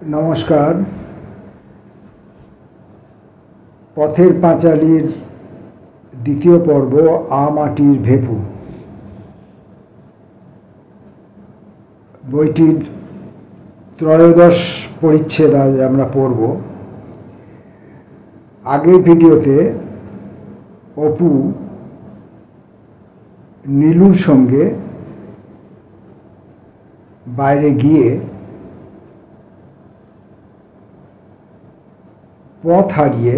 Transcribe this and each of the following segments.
নমস্কার। পথের পাঁচালীর দ্বিতীয় পর্ব আমাটির ভেপু বইটির ত্রয়োদশ পরিচ্ছেদ আজ আমরা পড়ব। আগের ভিডিওতে অপু নীলুর সঙ্গে বাইরে গিয়ে পথ হারিয়ে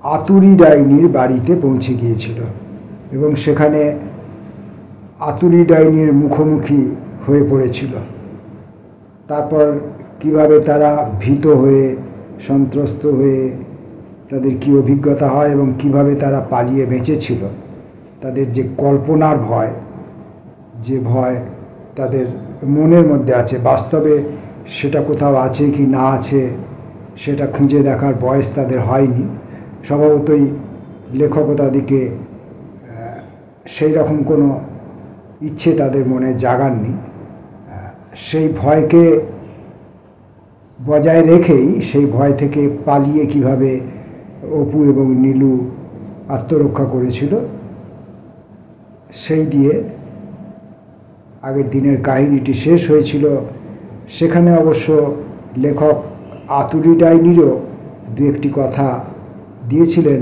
আতুরি ডাইনির বাড়িতে পৌঁছে গিয়েছিল এবং সেখানে আতুরি ডাইনির মুখোমুখি হয়ে পড়েছিল। তারপর কিভাবে তারা ভীত হয়ে সন্ত্রস্ত হয়ে তাদের কী অভিজ্ঞতা হয় এবং কিভাবে তারা পালিয়ে বেঁচেছিল, তাদের যে কল্পনার ভয়, যে ভয় তাদের মনের মধ্যে আছে, বাস্তবে সেটা কোথাও আছে কি না আছে সেটা খুঁজে দেখার বয়স তাদের হয়নি। স্বভাবতই লেখকও তাদেরকে সেই রকম কোনো ইচ্ছে তাদের মনে জাগাননি। সেই ভয়কে বজায় রেখেই সেই ভয় থেকে পালিয়ে কিভাবে অপু এবং নীলু আত্মরক্ষা করেছিল সেই দিয়ে আগের দিনের কাহিনীটি শেষ হয়েছিল। সেখানে অবশ্য লেখক আতুরি ডাইনিরও দু একটি কথা দিয়েছিলেন,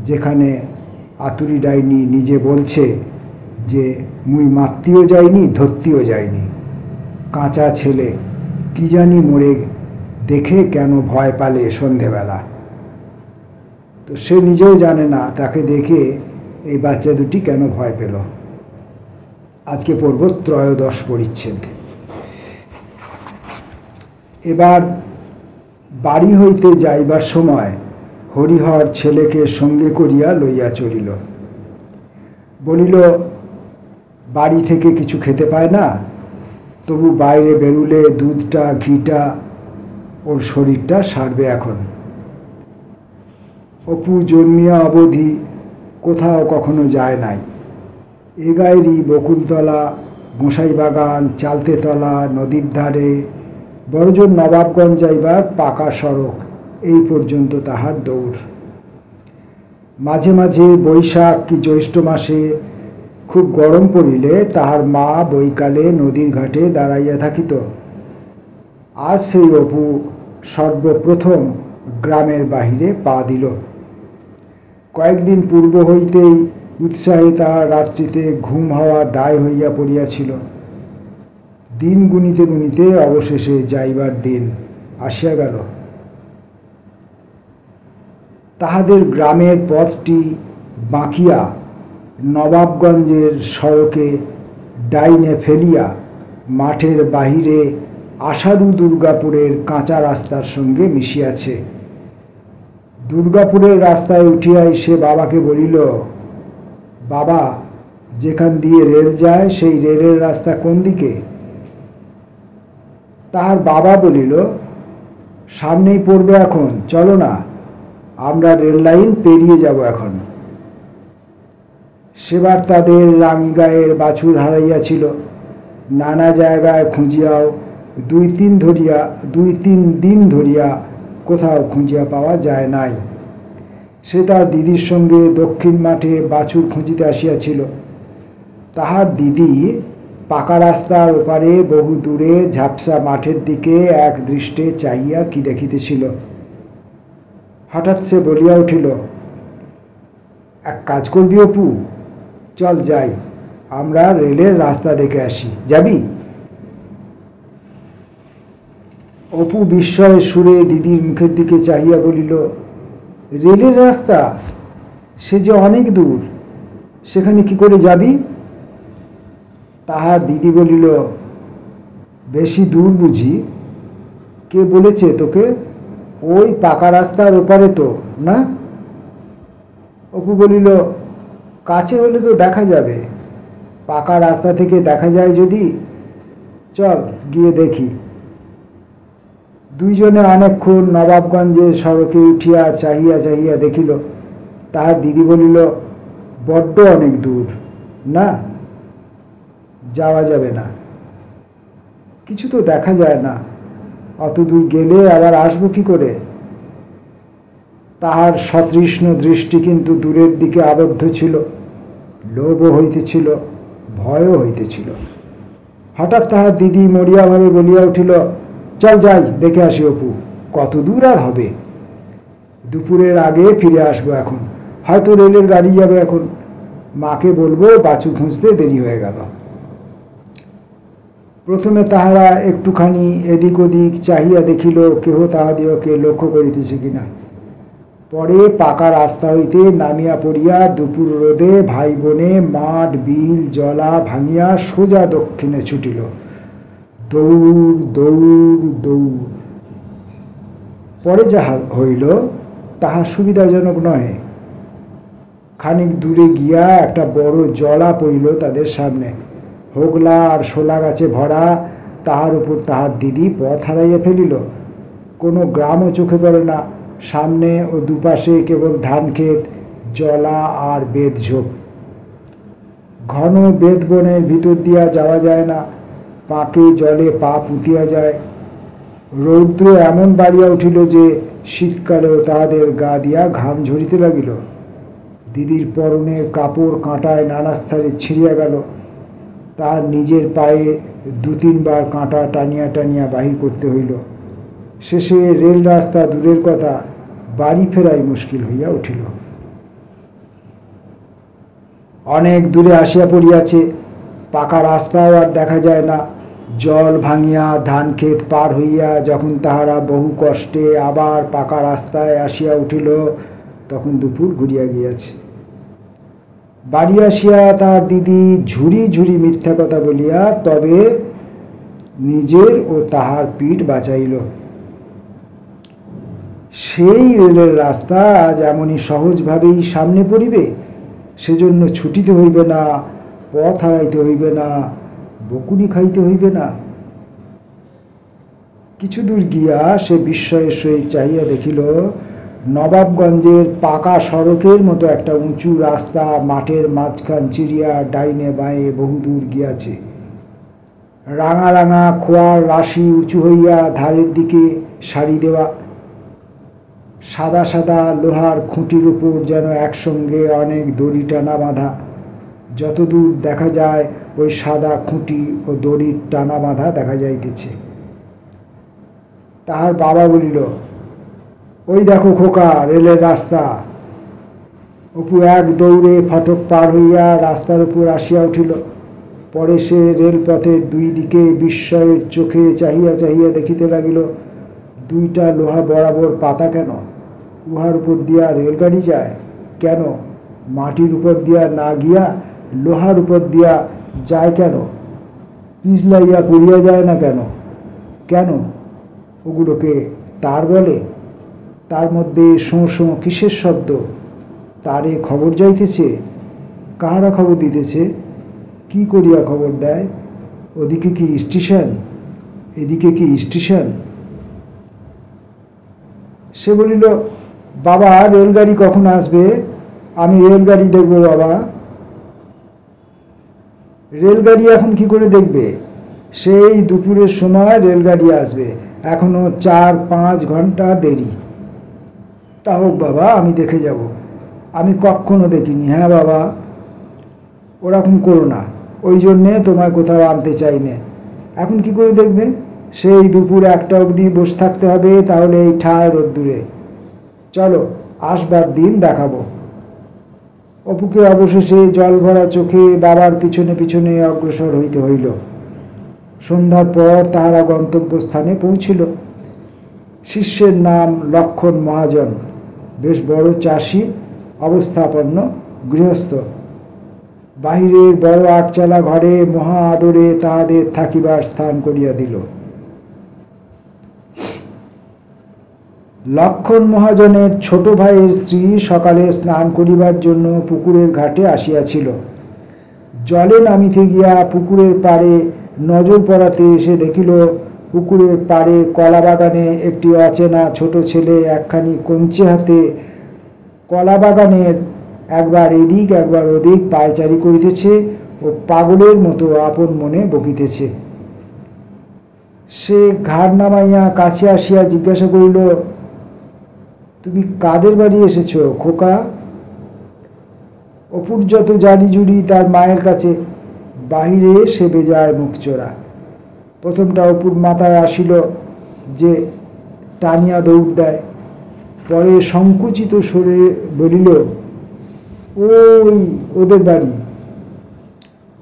যেখানে আতুরি ডাইনি নিজে বলছে যে মুই মারতেও যাইনি ধরতেও যাইনি, কাঁচা ছেলে কি জানি মোরে দেখে কেন ভয় পালে সন্ধেবেলা। তো সে নিজেও জানে না তাকে দেখে এই বাচ্চা দুটি কেন ভয় পেল। আজকে পড়ব ত্রয়োদশ পরিচ্ছেদ। এবার বাড়ি হইতে যাইবার সময় হরিহর ছেলেকে সঙ্গে করিয়া লইয়া চলিল। বলিল, বাড়ি থেকে কিছু খেতে পায় না, তবু বাইরে বেরুলে দুধটা ঘিটা ওর শরীরটা সারবে এখন। অপু জন্মিয়া অবধি কোথাও কখনো যায় নাই। এগাইরি, বকুলতলা, গোসাইবাগান, চালতেতলা, নদীর ধারে, বড়জোর নবাবগঞ্জ যাইবার পাকা সড়ক, এই পর্যন্ত তাহার দৌড়। মাঝে মাঝে বৈশাখ কি জ্যৈষ্ঠ মাসে খুব গরম পড়িলে তাহার মা বৈকালে নদীর ঘাটে দাঁড়াইয়া থাকিত। আজ সেই অপু সর্বপ্রথম গ্রামের বাহিরে পা দিল। কয়েকদিন পূর্ব হইতেই উৎসাহে তাহার রাত্রিতে ঘুম হওয়া দায় হইয়া পড়িয়াছিল। দিন গুনিতে গুনিতে অবশেষে যাইবার দিন আসিয়া গেল। তাহাদের গ্রামের পথটি বাঁকিয়া নবাবগঞ্জের সড়কে ডাইনে ফেলিয়া মাঠের বাহিরে আষাঢ়ু দুর্গাপুরের কাঁচা রাস্তার সঙ্গে মিশিয়াছে। দুর্গাপুরের রাস্তায় উঠিয়াই সে বাবাকে বলিল, বাবা, যেখান দিয়ে রেল যায় সেই রেলের রাস্তা কোন দিকে? তাহার বাবা বলিল, সামনেই পড়বে এখন, চলো না, আমরা রেল লাইন পেরিয়ে যাব এখন। সেবার তাদের রাঙিগায়ের বাছুর হারাইয়াছিল। নানা জায়গায় খুঁজিয়াও দুই তিন দিন ধরিয়া কোথাও খুঁজিয়া পাওয়া যায় নাই। সে তার দিদির সঙ্গে দক্ষিণ মাঠে বাছুর খুঁজিতে আসিয়াছিল। তাহার দিদি পাকা রাস্তার ওপারে বহু দূরে ঝাপসা মাঠের দিকে এক দৃষ্টে চাহিয়া কি দেখিতেছিল। হঠাৎ সে বলিয়া উঠিল, এক কাজ করবি অপু, চল যাই, আমরা রেলের রাস্তা দেখে আসি, যাবি? অপু বিস্ময়ে সুরে দিদির মুখের দিকে চাহিয়া বলিল, রেলের রাস্তা? সে যে অনেক দূর, সেখানে কি করে যাবি? তাহার দিদি বলিল, বেশি দূর বুঝি? কে বলেছে তোকে? ওই পাকা রাস্তার ওপারে তো না? অপু বলিল, কাছে হলে তো দেখা যাবে, পাকা রাস্তা থেকে দেখা যায় যদি, চল গিয়ে দেখি। দুইজনে অনেকক্ষণ নবাবগঞ্জের সড়কে উঠিয়া চাহিয়া চাহিয়া দেখিল। তাহার দিদি বলিল, বড্ড অনেক দূর, না, যাওয়া যাবে না, কিছু তো দেখা যায় না। অত দূর গেলে আবার আসবো কি করে? তাহার সতৃষ্ণ দৃষ্টি কিন্তু দূরের দিকে আবদ্ধ ছিল। লোভও হইতেছিল, ভয়ও হইতেছিল। হঠাৎ তাহার দিদি মরিয়াভাবে বলিয়া উঠিল, চল যাই, দেখে আসি অপু, কত দূর আর হবে? দুপুরের আগে ফিরে আসবো এখন, হয়তো রেলের গাড়ি যাবে এখন। মাকে বলবো বাছু খুঁজতে দেরি হয়ে গেল। প্রথমে তাহারা একটুখানি এদিক ওদিক চাহিয়া দেখিল কেহ তাহাদিওকে লক্ষ্য করিতেছে কিনা। পরে পাকা রাস্তা হইতে নামিয়া পড়িয়া দুপুর রোদে ভাই বোনে মাঠ বিল জলা ভাঙিয়া সোজা দক্ষিণে ছুটিল। দৌড় দৌড় দৌড়। পরে যাহা হইল তাহা সুবিধাজনক নহে। খানিক দূরে গিয়া একটা বড় জলা পড়িল তাদের সামনে, হোগলা আর শোলা গাছে ভরা। তাহার উপর তাহার দিদি পথ হারাইয়া ফেলিল। কোনো গ্রামও চোখে পড়ে না, সামনে ও দুপাশে কেবল ধান ক্ষেত, জলা আর বেদ ঝোপ। ঘন বেদ বনের ভিতর দিয়া যাওয়া যায় না, পাকে জলে পা পুতিয়া যায়। রৌদ্র এমন বাড়িয়া উঠিল যে শীতকালেও তাহাদের গা দিয়া ঘাম ঝরিতে লাগিল। দিদির পরনের কাপড় কাঁটায় নানা স্তরে ছিঁড়িয়া গেল। তার নিজের পায়ে দু তিনবার কাঁটা টানিয়া টানিয়া বাহির করতে হইল। শেষে রেল রাস্তা দূরের কথা, বাড়ি ফেরাই মুশকিল হইয়া উঠিল। অনেক দূরে আসিয়া পড়িয়াছে, পাকা রাস্তাও আর দেখা যায় না। জল ভাঙিয়া ধান ক্ষেত পার হইয়া যখন তাহারা বহু কষ্টে আবার পাকা রাস্তায় আসিয়া উঠিল, তখন দুপুর ঘুরিয়া গিয়াছে। বাড়ি আসিয়া তাহার দিদি ঝুড়ি ঝুড়ি মিথ্যা কথা বলিয়া তবে নিজের ও তাহার পিঠ বাঁচাইল। সেই রেলের রাস্তা আজ এমনই সহজভাবেই সামনে পড়িবে, সেজন্য ছুটিতে হইবে না, পথ হারাইতে হইবে না, বকুনি খাইতে হইবে না। কিছু দূর গিয়া সে বিস্ময়ের সহিত চাহিয়া দেখিল, নবাবগঞ্জের পাকা সড়কের মতো একটা উঁচু রাস্তা মাঠের মাঝখান চিরিয়া ডাইনে বাঁয়ে বহুদূর গিয়াছে। রাঙা রাঙা খোয়ার রাশি উঁচু হইয়া ধারের দিকে সারি দেওয়া। সাদা সাদা লোহার খুঁটির উপর যেন একসঙ্গে অনেক দড়ি টানা বাঁধা। যতদূর দেখা যায় ওই সাদা খুঁটি ও দড়ির টানা বাঁধা দেখা যাইতেছে। তাহার বাবা বলিল, ওই দেখো খোকা, রেলের রাস্তা। অপু এক দৌড়ে ফটক পার হইয়া রাস্তার উপর আসিয়া উঠিল। পরে সে রেলপথের দুই দিকে বিস্ময়ের চোখে চাহিয়া চাহিয়া দেখিতে লাগিল, দুইটা লোহা বরাবর পাতা কেন? উহার উপর দিয়া রেলগাড়ি যায় কেন? মাটির উপর দিয়া না গিয়া লোহার উপর দিয়া যায় কেন? পিছলাইয়া পড়িয়া যায় না কেন? কেন? ওগুলোকে তার বলে। তার মধ্যে শোঁ শোঁ কিসের শব্দ? তারে খবর যাইতেছে? কাহারা খবর দিতেছে? কি করিয়া খবর দেয়? ওদিকে কি স্টেশন? এদিকে কি স্টেশন? সে বলিল, বাবা রেলগাড়ি কখন আসবে? আমি রেলগাড়ি দেখব বাবা। রেলগাড়ি এখন কি করে দেখবে? সেই দুপুরের সময় রেলগাড়ি আসবে, এখনো 4-5 ঘন্টা দেরি। তা হোক বাবা, আমি দেখে যাব। আমি কখনো দেখিনি। হ্যাঁ বাবা, ওরকম করো না, ওই জন্যে তোমায় কোথাও আনতে চাই না। এখন কি করে দেখবে? সেই দুপুর 1টা অবধি বসে থাকতে হবে, তাহলে এই ঠায় রোদ্দুরে। চলো, আসবার দিন দেখাবো। অপুকে অবশেষে জল ভরা চোখে বাবার পিছনে পিছনে অগ্রসর হইতে হইল। সন্ধ্যার পর তাহারা গন্তব্যস্থানে পৌঁছিল। শিষ্যের নাম লক্ষণ মহাজন, বেশ বড় চাষি, অবস্থাপন্ন গৃহস্থ। বাহিরের বড় 8চালা ঘরে মহা আদরে তাহাদের থাকিবার স্থান করিয়া দিল। লক্ষণ মহাজনের ছোট ভাইয়ের স্ত্রী সকালে স্নান করিবার জন্য পুকুরের ঘাটে আসিয়াছিল। জলে নামিতে গিয়া পুকুরের পাড়ে নজর পড়াতে এসে দেখিল, পুকুরের পাড়ে কলা বাগানে একটি অচেনা ছোট ছেলে একখানি কঞ্চি হাতে কলা বাগানের একবার এদিক একবার ওদিক পায়চারি করিতেছে ও পাগলের মতো আপন মনে বকিতেছে। সে ঘাড় নামাইয়া কাছে আসিয়া জিজ্ঞাসা করিল, তুমি কাদের বাড়ি এসেছ খোকা? অপুর যত জারি জুড়ি তার মায়ের কাছে, বাহিরে সে বেজায় মুখচোরা। প্রথমটা অপুর মাথায় আসিল যে টানিয়া দৌড় দেয়, পরে সংকুচিত স্বরে বলিল, ওই ওদের বাড়ি।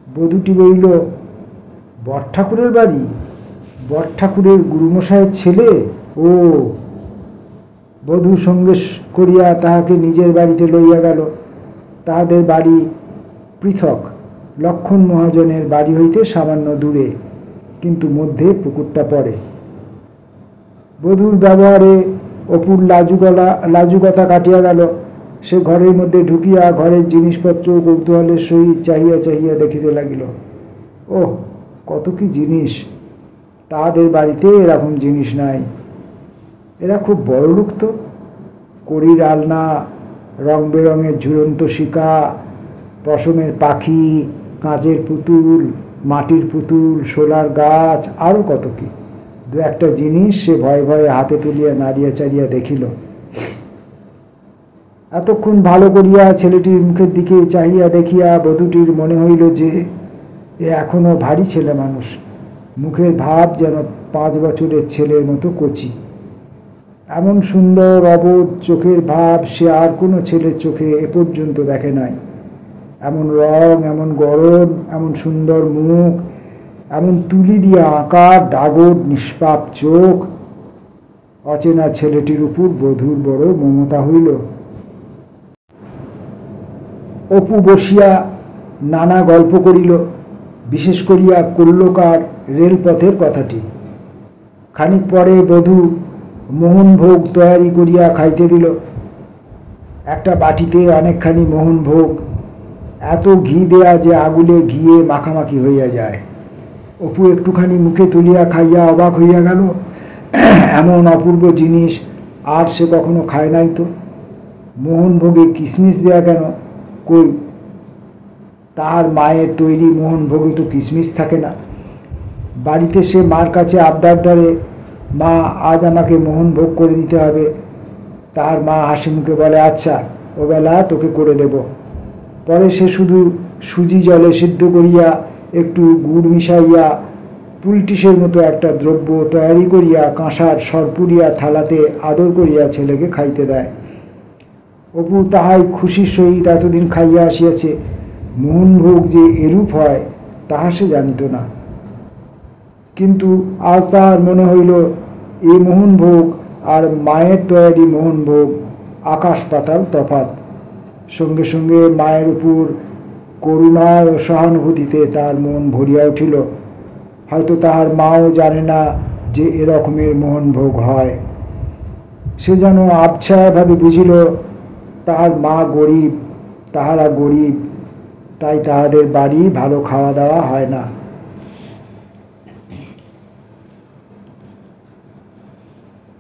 বধূটি বলিল, বড়ঠাকুরের বাড়ি? বড়ঠাকুরের গুরুমশাইয়ের ছেলে? ও। বধূ সঙ্গে করিয়া তাহাকে নিজের বাড়িতে লইয়া গেল। তাহাদের বাড়ি পৃথক, লক্ষণ মহাজনের বাড়ি হইতে সামান্য দূরে, কিন্তু মধ্যে পুকুরটা পড়ে। বধূর ব্যবহারে অপুর লাজুকতা কাটিয়া গেল। সে ঘরের মধ্যে ঢুকিয়া ঘরের জিনিসপত্র কৌতূহলের সহিত চাহিয়া চাহিয়া দেখিতে লাগিল। ওহ, কত কি জিনিস! তাহাদের বাড়িতে এরকম জিনিস নাই। এরা খুব বড় লোক তো। কড়ির আলনা, রং বেরঙের ঝুলন্ত শিকা, পশমের পাখি, কাঁচের পুতুল, মাটির পুতুল, শোলার গাছ, আরও কত কি। দু একটা জিনিস সে ভয়ে ভয়ে হাতে তুলিয়া নাড়িয়া চাড়িয়া দেখিল। এতক্ষণ ভালো করিয়া ছেলেটির মুখের দিকে চাহিয়া দেখিয়া বধূটির মনে হইল যে এ এখনো ভারী ছেলে মানুষ। মুখের ভাব যেন 5 বছরের ছেলের মতো কচি। এমন সুন্দর অবোধ চোখের ভাব সে আর কোনো ছেলের চোখে এ পর্যন্ত দেখে নাই। এমন রং, এমন গড়ন, এমন সুন্দর মুখ, এমন তুলি দিয়া আঁকা ডাগর নিষ্পাপ চোখ। অচেনা ছেলেটির উপর বধূর বড় মমতা হইল। অপু বসিয়া নানা গল্প করিল, বিশেষ করিয়া কল্লোকার রেলপথের কথাটি। খানিক পরে বধূ মোহনভোগ তৈয়ারি করিয়া খাইতে দিল। একটা বাটিতে অনেকখানি মোহনভোগ, এত ঘি দেয়া যে আগুলে ঘিয়ে মাখামাখি হইয়া যায়। অপু একটুখানি মুখে তুলিয়া খাইয়া অবাক হইয়া গেল। এমন অপূর্ব জিনিস আর সে কখনো খায় নাই তো। মোহনভোগে কিশমিশ দেয়া কেন? কই, তাহার মায়ের তৈরি মোহনভোগে তো কিশমিশ থাকে না। বাড়িতে সে মার কাছে আবদার ধরে, মা আজ আমাকে মোহনভোগ করে দিতে হবে। তার মা হাসি মুখে বলে, আচ্ছা, ওবেলা তোকে করে দেব। পরে সে শুধু সুজি জলে সিদ্ধ করিয়া একটু গুড় মিশাইয়া পুলটিসের মতো একটা দ্রব্য তৈরি করিয়া কাঁসার সরপুরিয়া থালাতে আদর করিয়া ছেলেকে খাইতে দেয়। অপু তাহাই খুশির সহিত এতদিন খাইয়া আসিয়াছে। মোহনভোগ যে এরূপ হয় তাহা সে জানিত না। কিন্তু আজ তাহার মনে হইল এই মোহনভোগ আর মায়ের তৈরি মোহনভোগ আকাশ পাতাল তফাৎ। সঙ্গে সঙ্গে মায়ের উপর করুণায় ও সহানুভূতিতে তার মন ভরিয়া উঠিল। হয়তো তাহার মাও জানে না যে এরকমের মোহনভোগ হয়। সে যেন আবছায়াভাবে বুঝিল তাহার মা গরিব, তাহারা গরিব, তাই তাহাদের বাড়ি ভালো খাওয়া দাওয়া হয় না।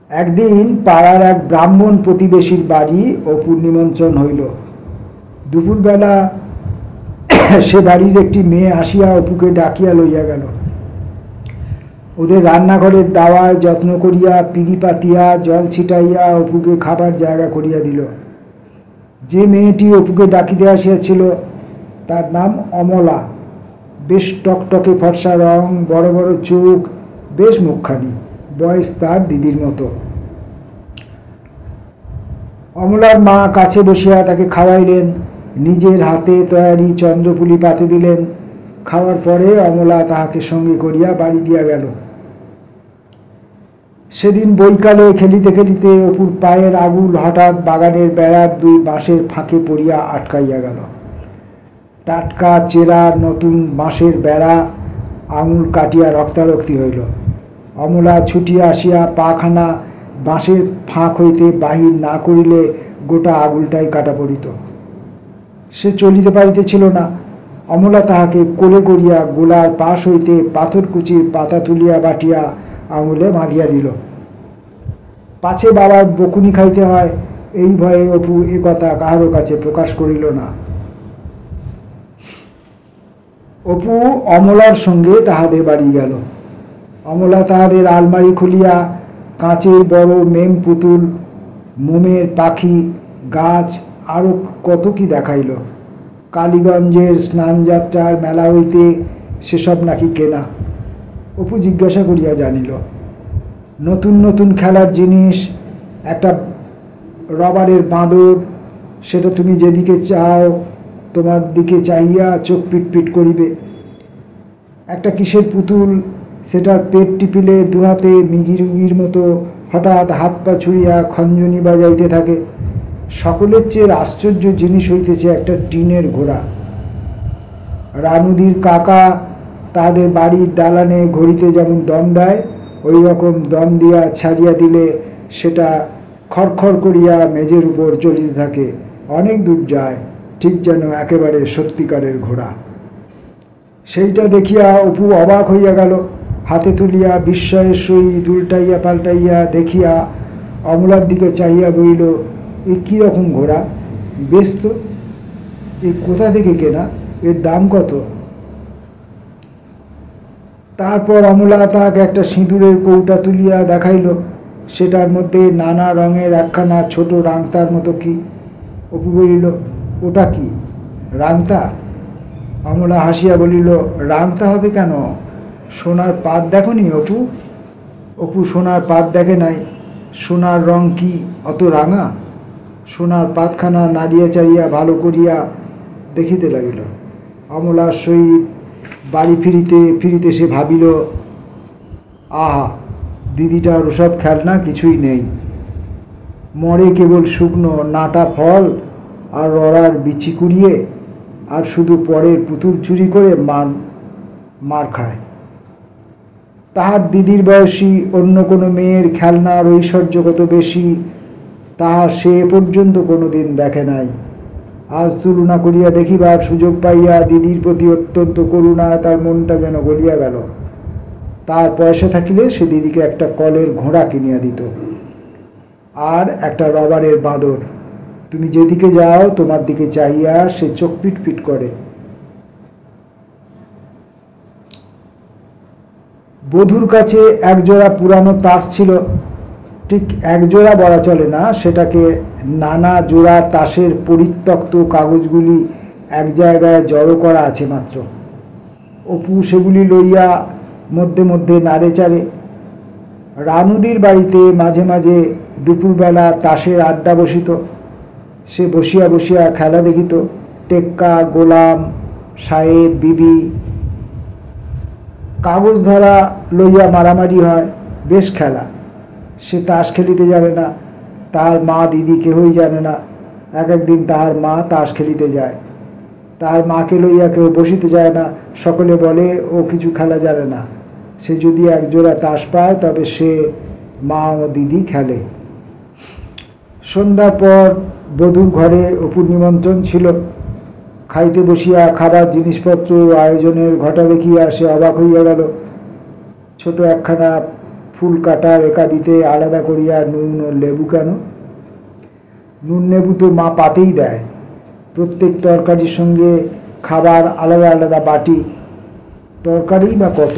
একদিন পাড়ার এক ব্রাহ্মণ প্রতিবেশীর বাড়ি অপুর নিমন্ত্রণ হইল। দুপুরবেলা সে বাড়ির একটি মেয়ে আসিয়া অপুকে ডাকিয়া লইয়া গেল। ওদের রান্নাঘরের দাওয়ায় যত্ন করিয়া পিড়ি পাতিয়া জল ছিটাইয়া অপুকে খাবার জায়গা করিয়া দিল। যে মেয়েটি অপুকে ডাকিতে আসিয়াছিল তার নাম অমলা। বেশ টকটকে ফর্সা রং, বড় বড় চোখ, বেশ মুখখানি, বয়স তার দিদির মতো। অমলার মা কাছে বসিয়া তাকে খাওয়াইলেন, নিজের হাতে তৈয়ারি চন্দ্রপুলি পাতে দিলেন। খাওয়ার পরে অমলা তাহাকে সঙ্গে করিয়া বাড়ি দিয়া গেল। সেদিন বৈকালে খেলিতে খেলিতে অপুর পায়ের আঙুল হঠাৎ বাগানের বেড়ার 2 বাঁশের ফাঁকে পড়িয়া আটকাইয়া গেল। টাটকা চেরা নতুন বাঁশের বেড়া, আঙুল কাটিয়া রক্তারক্তি হইল। অমলা ছুটিয়া আসিয়া পাখানা বাঁশের ফাঁক হইতে বাহির না করিলে গোটা আঙুলটাই কাটা পড়িত। সে চলিতে পারিতেছিল না। অমলা তাহাকে কোলে করিয়া গোলার পাশ হইতে পাথরকুচির পাতা তুলিয়া বাটিয়া আঙুলে বাঁধিয়া দিল। পাছে বাবার বকুনি খাইতে হয়, এই ভয়ে অপু এ কথা কাহারও কাছে প্রকাশ করিল না। অপু অমলার সঙ্গে তাহাদের বাড়ি গেল। অমলা তাহাদের আলমারি খুলিয়া কাঁচের বড় মেম পুতুল, মোমের পাখি, গাছ, আরও কত কি দেখাইল। কালীগঞ্জের স্নানযাত্রার মেলা হইতে সেসব নাকি কেনা। অপু জিজ্ঞাসা করিয়া জানিল। নতুন নতুন খেলার জিনিস, একটা রবারের বাঁদর, সেটা তুমি যেদিকে চাও তোমার দিকে চাহিয়া চোখ পিটপিট করিবে। একটা কিসের পুতুল, সেটার পেট টিপিলে দুহাতে মিগিরুগির মতো হঠাৎ হাত পা ছুড়িয়া খঞ্জনি বাজাইতে থাকে। সকলের চেয়ে আশ্চর্য জিনিস হইতেছে একটা টিনের ঘোড়া। রানুদির কাকা তাদের বাড়ির দালানে ঘড়িতে যেমন দম দেয়, ওই রকম দম দিয়া ছাড়িয়া দিলে সেটা খড়খড় করিয়া মেঝের উপর চলিতে থাকে, অনেক দূর যায়, ঠিক যেন একেবারে সত্যিকারের ঘোড়া। সেইটা দেখিয়া অপু অবাক হইয়া গেল। হাতে তুলিয়া বিস্ময়ের সহিত উল্টাইয়া পাল্টাইয়া দেখিয়া অমলার দিকে চাহিয়া বলিল, এ কীরকম ঘোড়া? বেশ তো, এ কোথা থেকে কেনা? এর দাম কত? তারপর অমলা তাকে একটা সিঁদুরের কৌটা তুলিয়া দেখাইল। সেটার মধ্যে নানা রঙের একখানা ছোট রাংতার মতো কি। অপু বলিল, ওটা কি, রাংতা? অমলা হাসিয়া বলিল, রাংতা হবে কেন? সোনার পাত দেখনি অপু? অপু সোনার পাত দেখে নাই। সোনার রং কি অত রাঙা? সোনার পাতখানা নাড়িয়া চাড়িয়া ভালো করিয়া দেখিতে লাগিল। অমলার সহিত বাড়ি ফিরিতে ফিরিতে সে ভাবিল, আহা, দিদিটার ওসব খেলনা কিছুই নেই। মরে কেবল শুকনো নাটা ফল আর রড়ার বিচি কুড়িয়ে, আর শুধু পরের পুতুল চুরি করে মার খায়। তাহার দিদির বয়সী অন্য কোনো মেয়ের খেলনার ঐশ্বর্য কত বেশি, তাহা সে পর্যন্ত কোনো দিন দেখে নাই। আজ তুলনা করিয়া দেখিবার সুযোগ পাইয়া দিদির প্রতি অত্যন্ত করুণায় তার মনটা যেন গলিয়া গেল। তার পয়সা থাকিলে সে দিদিকে একটা কলের ঘোড়া কিনিয়া দিত, আর একটা রবারের বাঁদর। তুমি যেদিকে যাও তোমার দিকে চাইয়া সে চোখ পিটপিট করে। বধূর কাছে একজোড়া পুরানো তাস ছিল। ঠিক একজোড়া বলা চলে না, সেটাকে নানা জোড়া তাসের পরিত্যক্ত কাগজগুলি এক জায়গায় জড়ো করা আছে মাত্র। অপু সেগুলি লইয়া মধ্যে মধ্যে নাড়ে চাড়ে। রানুদির বাড়িতে মাঝে মাঝে দুপুরবেলা তাসের আড্ডা বসিত। সে বসিয়া বসিয়া খেলা দেখিত। টেক্কা, গোলাম, সাহেব, বিবি। কাগজ ধরা লইয়া মারামারি হয়, বেশ খেলা। সে তাস খেলিতে জানে না, তাহার মা দিদি কেহই জানে না। একদিন তাহার মা তাস খেলিতে যায়, তাহার মাকে লইয়া কেউ বসিতে যায় না। সকলে বলে ও কিছু খেলা জানে না। সে যদি একজোড়া তাস পায় তবে সে মা ও দিদি খেলে। সন্ধ্যার পর বধূর ঘরে অপুর নিমন্ত্রণ ছিল। খাইতে বসিয়া খাবার জিনিসপত্র আয়োজনের ঘটা দেখিয়া সে অবাক হইয়া গেল। ছোট একখানা ফুল কাটার একাবিতে আলাদা করিয়া নুন ও লেবু কেন? নুন লেবু তো মা পাতেই দেয়। প্রত্যেক তরকারির সঙ্গে খাবার আলাদা আলাদা বাটি। তরকারি বা কত!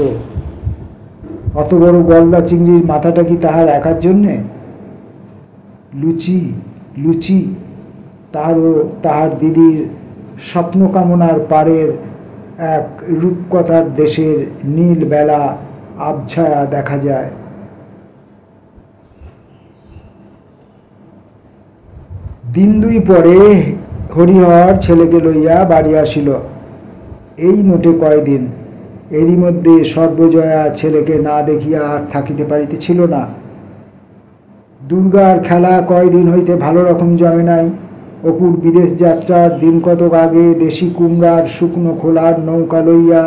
অত বড় গলদা চিংড়ির মাথাটা কি তাহার একার জন্যে? লুচি, লুচি, তাহারও তাহার দিদির স্বপ্ন কামনার পারের এক রূপকথার দেশের নীল বেলা আবছায়া দেখা যায়। দিন দুই পরে হরিহর ছেলেকে লইয়া বাড়ি আসিল। এই মোটে কয়দিন। এরই মধ্যে সর্বজয়া ছেলেকে না দেখিয়া আর থাকিতে পারিতেছিল না। দুর্গার খেলা কয়দিন হইতে ভালো রকম জমে নাই। অপুর বিদেশ যাত্রার দিন কতক আগে দেশি কুমড়ার শুকনো খোলার নৌকা লইয়া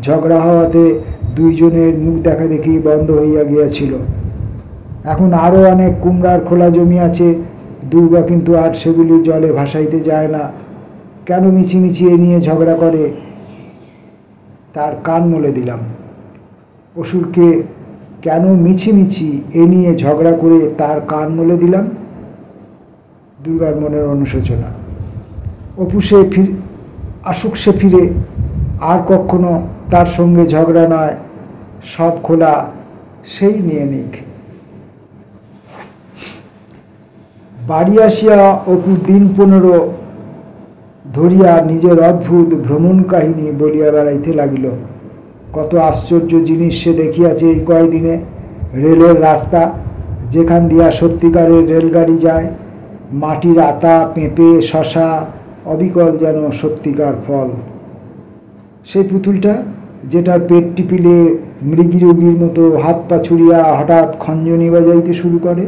ঝগড়া হওয়াতে দুইজনের মুখ দেখা দেখি বন্ধ হইয়া গিয়াছিল। এখন আরও অনেক কুমড়ার খোলা জমিয়াছে। দুর্গা কিন্তু আর সেগুলি জলে ভাসাইতে যায় না। কেন মিছিমিছি এ নিয়ে ঝগড়া করে তার কান মলে দিলাম। অসুরকে কেন মিছিমিছি এ নিয়ে ঝগড়া করে তার কান মলে দিলাম। দুর্গার মনের অনুশোচনা। অপু সে আসুক সে ফিরে, আর কখনো তার সঙ্গে ঝগড়া নয়। সব খোলা সেই নিয়ে নিক। বাড়ি আসিয়া অপু দিন 15 ধরিয়া নিজের অদ্ভুত ভ্রমণ কাহিনী বলিয়া বেড়াইতে লাগিল। কত আশ্চর্য জিনিস সে দেখিয়াছে এই কয়দিনে। রেলের রাস্তা, যেখান দিয়া সত্যিকারের রেলগাড়ি যায়, মাটির আতা, পেঁপে, শশা, অবিকল যেন সত্যিকার ফল। সেই পুতুলটা যেটার পেট টিপিলে মৃগীরোগীর মতো হাত পা ছুড়িয়া হঠাৎ খঞ্জনি বাজাইতে শুরু করে।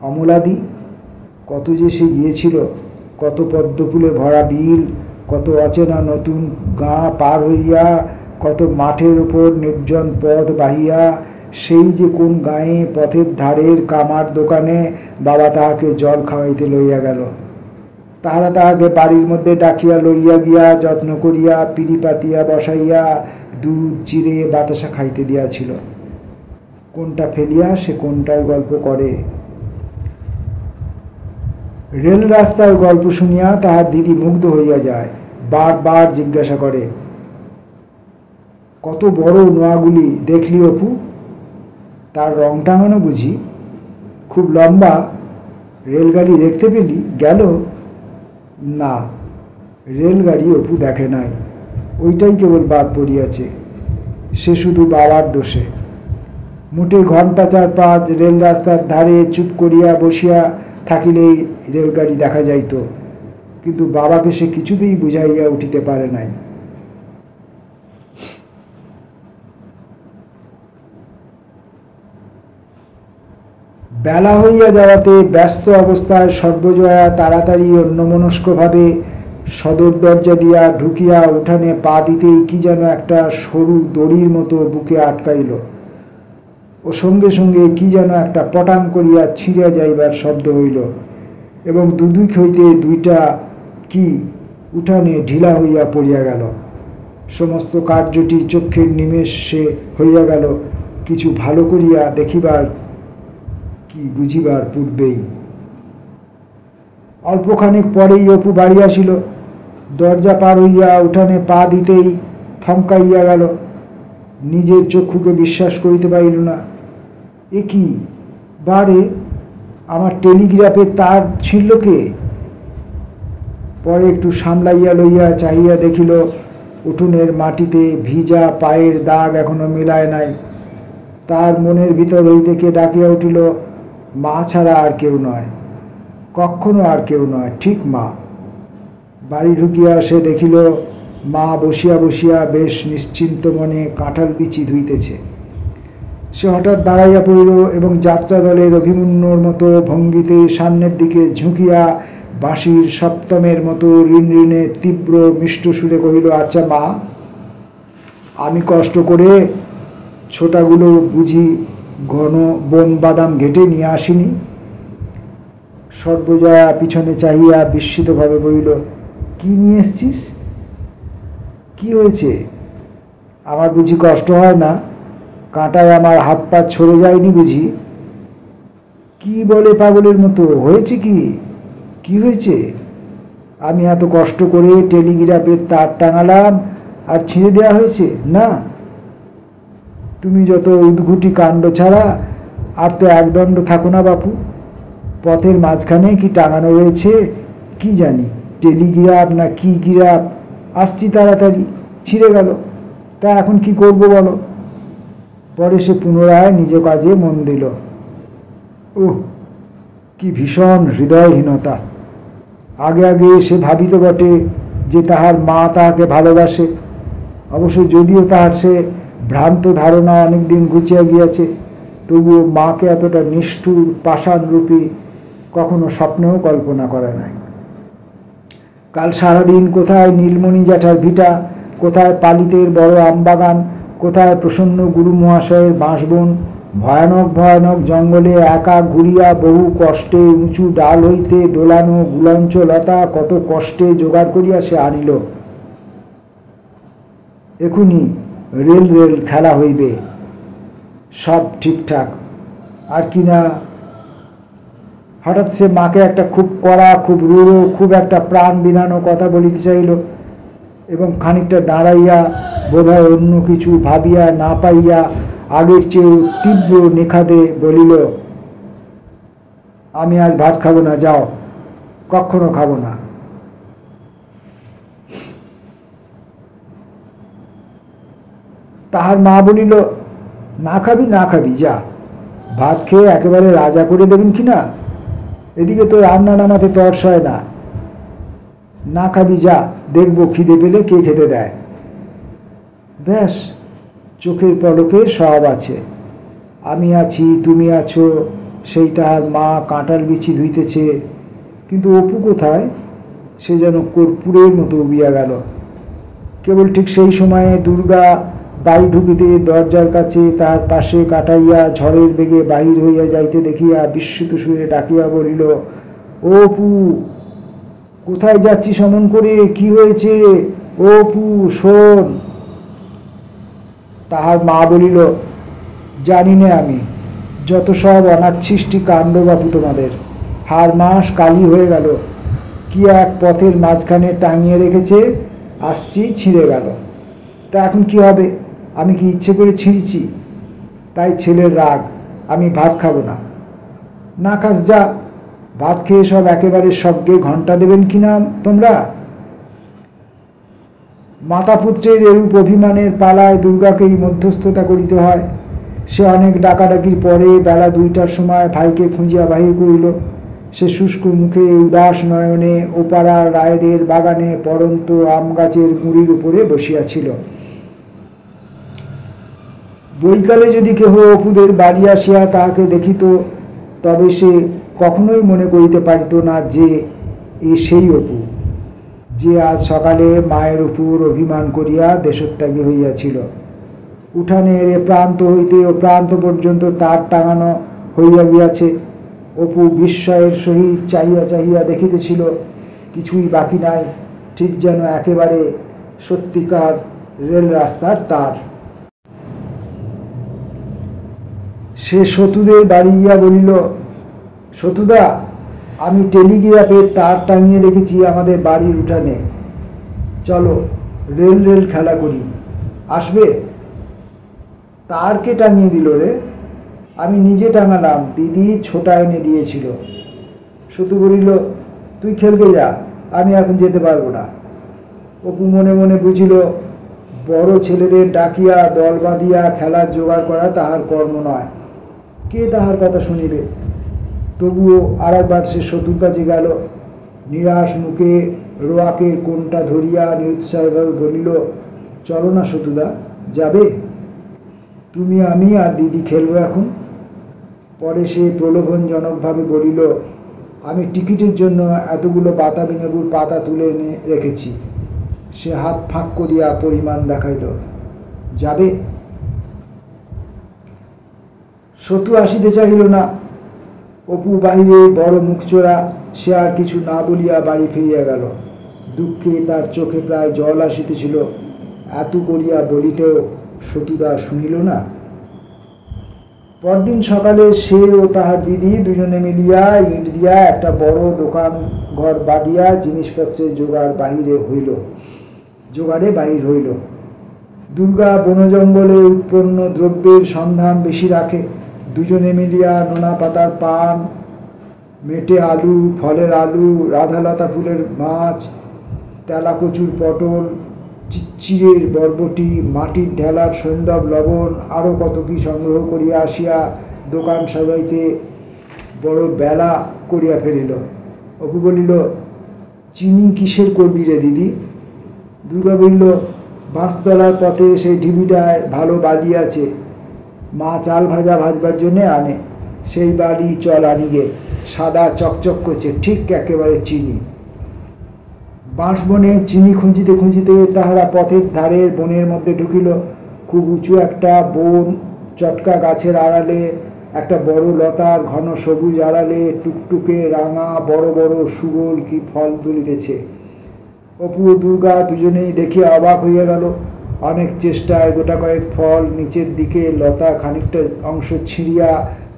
অমলাদি, কত যে সে গিয়েছিল, কত পদ্মফুলে ভরা বিল, কত অচেনা নতুন গাঁ পার হইয়া, কত মাঠের ওপর নির্জন পথ বাহিয়া, সেই যে কোন গাঁয়ে পথের ধারের কামার দোকানে বাবা তাহাকে জল খাওয়াইতে লইয়া গেল। তাহারা তাহাকে বাড়ির মধ্যে ডাকিয়া লইয়া গিয়া যত্ন করিয়া পিড়ি পাতিয়া বসাইয়া দুধ চিড়ে বাতাসা খাইতে দিয়াছিল। কোনটা ফেলিয়া সে কোনটার গল্প করে। রেল রাস্তার গল্প শুনিয়া তাহার দিদি মুগ্ধ হইয়া যায়, বারবার জিজ্ঞাসা করে, কত বড় নোয়াগুলি দেখলি অপু? তার রং টাঙানো বুঝি? খুব লম্বা? রেলগাড়ি দেখতে পেলি? গেল? না, রেলগাড়ি অপু দেখে নাই, ওইটাই কেবল বাদ পড়িয়াছে। সে শুধু বাবার দোষে। মোটে ঘন্টা 4-5 রেল রাস্তার ধারে চুপ করিয়া বসিয়া থাকিলেই রেলগাড়ি দেখা যাইত, কিন্তু বাবাকে সে কিছুতেই বুঝাইয়া উঠিতে পারে নাই। বেলা হইয়া যাওয়াতে ব্যস্ত অবস্থায় সর্বজয়া তাড়াতাড়ি অন্যমনস্কভাবে সদর দরজা দিয়া ঢুকিয়া উঠানে পা দিতেই কি যেন একটা সরু দড়ির মতো বুকে আটকাইল, ও সঙ্গে সঙ্গে কি যেন একটা পটাং করিয়া ছিঁড়িয়া যাইবার শব্দ হইল, এবং দুদিক হইতে দুইটা কি উঠানে ঢিলা হইয়া পড়িয়া গেল। সমস্ত কার্যটি চক্ষের নিমেষে হইয়া গেল, কিছু ভালো করিয়া দেখিবার কি বুঝিবার পূর্বেই। অল্পখানিক পরেই অপু বাড়ি আসিল। দরজা পার হইয়া উঠানে পা দিতেই থমকাইয়া গেল। নিজের চক্ষুকে বিশ্বাস করিতে পারিল না। এ কি বারে, আমার টেলিগ্রাফের তার ছিঁড়ল কে? পরে একটু সামলাইয়া লইয়া চাহিয়া দেখিল উঠোনের মাটিতে ভিজা পায়ের দাগ এখনো মেলায় নাই। তার মনের ভিতর হইতে কে ডাকিয়া উঠিল, মা ছাড়া আর কেউ নয়, কখনো আর কেউ নয়, ঠিক মা। বাড়ি ঢুকিয়া সে দেখিল মা বসিয়া বসিয়া বেশ নিশ্চিন্ত মনে কাঁঠাল বিচি ধুইতেছে। সে হঠাৎ দাঁড়াইয়া পড়িল এবং যাত্রা দলের অভিমন্যুর মতো ভঙ্গিতে সামনের দিকে ঝুঁকিয়া বাঁশির সপ্তমের মতো ঋণঋণে তীব্র মিষ্ট সুরে কহিল, আচ্ছা মা, আমি কষ্ট করে ছোটাগুলো বুঝি ঘন বন বাদাম ঘেটে নিয়ে আসিনি? সর্বজয়া পিছনে চাহিয়া বিস্মিতভাবে বলিল, কি নিয়ে এসছিস? কি হয়েছে? আমার বুঝি কষ্ট হয় না? কাঁটায় আমার হাত পা ছড়ে যায়নি বুঝি? কি বলে পাগলের মতো? হয়েছে কি? কি হয়েছে? আমি এত কষ্ট করে টেলিগ্রাফের তার টাঙালাম আর ছিঁড়ে দেওয়া হয়েছে? না, তুমি যত উদ্ঘুটি কাণ্ড ছাড়া আর তো একদণ্ড থাকো না বাপু। পথের মাঝখানে কি টাঙানো রয়েছে কি জানি, টেলিগ্রাফ না কি গ্রাফ, আসছি তাড়াতাড়ি, ছিঁড়ে গেল, তা এখন কি করব বলো? পরে সে পুনরায় নিজ কাজে মন দিল। ওহ, কি ভীষণ হৃদয়হীনতা! আগে আগে সে ভাবিত বটে যে তাহার মা তাহাকে ভালোবাসে, অবশ্য যদিও তাহার সে ভ্রান্ত ধারণা অনেকদিন ঘুচিয়া গিয়াছে, তবুও মাকে এতটা নিষ্ঠুর পাষাণরূপী কখনো স্বপ্নেও কল্পনা করে নাই। কাল সারাদিন কোথায় নীলমণি জ্যাঠার ভিটা, কোথায় পালিতের বড় আমবাগান, কোথায় প্রসন্ন গুরু মহাশয়ের বাঁশবন, ভয়ানক ভয়ানক জঙ্গলে একা ঘুরিয়া বহু কষ্টে উঁচু ডাল হইতে দোলানো গুলঞ্চ লতা কত কষ্টে জোগাড় করিয়া সে আনিল। এখুনি রেল রেল খেলা হইবে, সব ঠিকঠাক। আর কি না, হঠাৎ সে মাকে একটা খুব কড়া, খুব রূঢ়, খুব একটা প্রাণ বিধানো কথা বলিতে চাইল, এবং খানিকটা দাঁড়াইয়া বোধহয় অন্য কিছু ভাবিয়া না পাইয়া আগের চেয়েও তীব্র নিখাদে বলিল, আমি আজ ভাত খাবো না, যাও, কখনো খাবো না। তাহার মা বলিল, না খাবি না খাবি, যা, ভাত খেয়ে একেবারে রাজা করে দেবেন কি না, এদিকে তো রান্না নামাতে তর্স হয় না, না খাবি যা, দেখবো খিদে পেলে কে খেতে দেয়। ব্যাস, চোখের পলকে সব আছে, আমি আছি, তুমি আছো। সেই তাহার মা কাঁটার বিচি ধুইতেছে, কিন্তু অপু কোথায়? সে যেন কর্পূরের মতো উবিয়া গেল। কেবল ঠিক সেই সময়ে দুর্গা বাড়ি ঢুকিতে দরজার কাছে তাহার পাশে কাটাইয়া ঝড়ের বেগে বাহির হইয়া যাইতে দেখিয়া বিস্মিত সুরে ডাকিয়া বলিল, ও অপু, কোথায় যাচ্ছি সমন করে, কি হয়েছে? ও অপু, শোন। তাহার মা বলিল, জানি না আমি, যত সব অনাচ্ছিষ্টি কাণ্ড বাপু তোমাদের, হার মাস কালি হয়ে গেল, কি এক পথের মাঝখানে টাঙিয়ে রেখেছে, আসছি ছিঁড়ে গেল। তা এখন কি হবে? আমি কি ইচ্ছে করে ছিঁড়েছি? তাই ছেলের রাগ, আমি ভাত খাবো না। না খাস যা, ভাত খেয়ে সব একেবারে সবকে ঘন্টা দেবেন কিনা তোমরা? মাতাপুত্রের এরূপ অভিমানের পালায় দুর্গাকেই মধ্যস্থতা করিতে হয়। সে অনেক ডাকাডাকির পরে বেলা 2টার সময় ভাইকে খুঁজিয়া বাহির করিল। সে শুষ্ক মুখে উদাস নয়নে ওপাড়ার রায়দের বাগানে পড়ন্ত আম গাছের গুঁড়ির উপরে বসিয়াছিল। বৈকালে যদি কেহ অপুদের বাড়ি আসিয়া তাহাকে দেখিত, তবে সে কখনোই মনে করিতে পারিত না যে এ সেই অপু, যে আজ সকালে মায়ের উপর অভিমান করিয়া দেশত্যাগী হইয়াছিল। উঠানের এ প্রান্ত হইতে ও প্রান্ত পর্যন্ত তার টাঙানো হইয়া গিয়াছে। অপু বিস্ময়ের সহিত চাহিয়া চাহিয়া দেখিতেছিল, কিছুই বাকি নাই, ঠিক যেন একেবারে সত্যিকার রেল রাস্তার তার। সে সতুদের বাড়ি গিয়া বলিল, সতুদা, আমি টেলিগ্রাফের তার টাঙিয়ে রেখেছি আমাদের বাড়ির উঠানে, চলো রেল রেল খেলা করি, আসবে? তার কে টাঙিয়ে দিল রে? আমি নিজে টাঙালাম, দিদি ছোটা এনে দিয়েছিল। সতু বলিল, তুই খেলবে যা, আমি এখন যেতে পারবো না। অপু মনে মনে বুঝিল, বড় ছেলেদের ডাকিয়া দল বাঁধিয়া খেলার জোগাড় করা তাহার কর্ম নয়, কে তাহার কথা শুনিবে। তবুও আর একবার সে সতুর কাছে গেল। নিরাশ মুখে রোয়াকের কোণটা ধরিয়া নিরুৎসাহীভাবে বলিল, চলো না সতুদা, যাবে? তুমি, আমি আর দিদি খেলবো এখন। পরে সে প্রলোভনজনকভাবে বলিল, আমি টিকিটের জন্য এতগুলো বাতাবি লেবুর পাতা তুলে এনে রেখেছি। সে হাত ফাঁক করিয়া পরিমাণ দেখাইল, যাবে? সতু আসিতে চাহিল না। অপু বাহিরে বড় মুখচোরা, সে আর কিছু না বলিয়া বাড়ি ফিরিয়া গেল। দুঃখে তার চোখে প্রায় জল আসিতেছিল, এত করিয়া বলিতেও সতুদা শুনিল না। পরদিন সকালে সে ও তাহার দিদি দুজনে মিলিয়া ইট দিয়া একটা বড় দোকান ঘর বাঁধিয়া জিনিসপত্রের জোগাড়ে বাহির হইল। দুর্গা বনজঙ্গলে উৎপন্ন দ্রব্যের সন্ধান বেশি রাখে। দুজনে মিলিয়া নোনা পাতার পান, মেটে আলু, ফলের আলু, রাধালতা ফুলের মাছ, তেলাকচুর পটল, চিচিরের বরবটি, মাটির ঢেলার সৈন্দব লবণ, আরও কত কি সংগ্রহ করিয়া আসিয়া দোকান সাজাইতে বড় বেলা করিয়া ফেলিল। অপু বলিল, চিনি কিসের করবি রে দিদি? দুর্গা বলিল, বাঁশতলার পথে সেই ঢিবিটায় ভালো বালি আছে, মা চাল ভাজা ভাজবার জন্যে আনে, সেই বালি চল আনিগে, সাদা চকচক করছে, ঠিক একেবারে চিনি। বাঁশ বনে চিনি খুঁজিতে খুঁজিতে তাহারা পথের ধারের বনের মধ্যে ঢুকিল। খুব উঁচু একটা বন, চটকা গাছের আড়ালে একটা বড় লতার ঘন সবুজ আড়ালে টুকটুকে রাঙা বড় বড় সুগোল কি ফল তুলিতেছে। অপু ও দুর্গা দুজনেই দেখিয়া অবাক হইয়া গেল। অনেক চেষ্টায় গোটা কয়েক ফল নিচের দিকে লতা খানিকটা অংশ ছিঁড়িয়া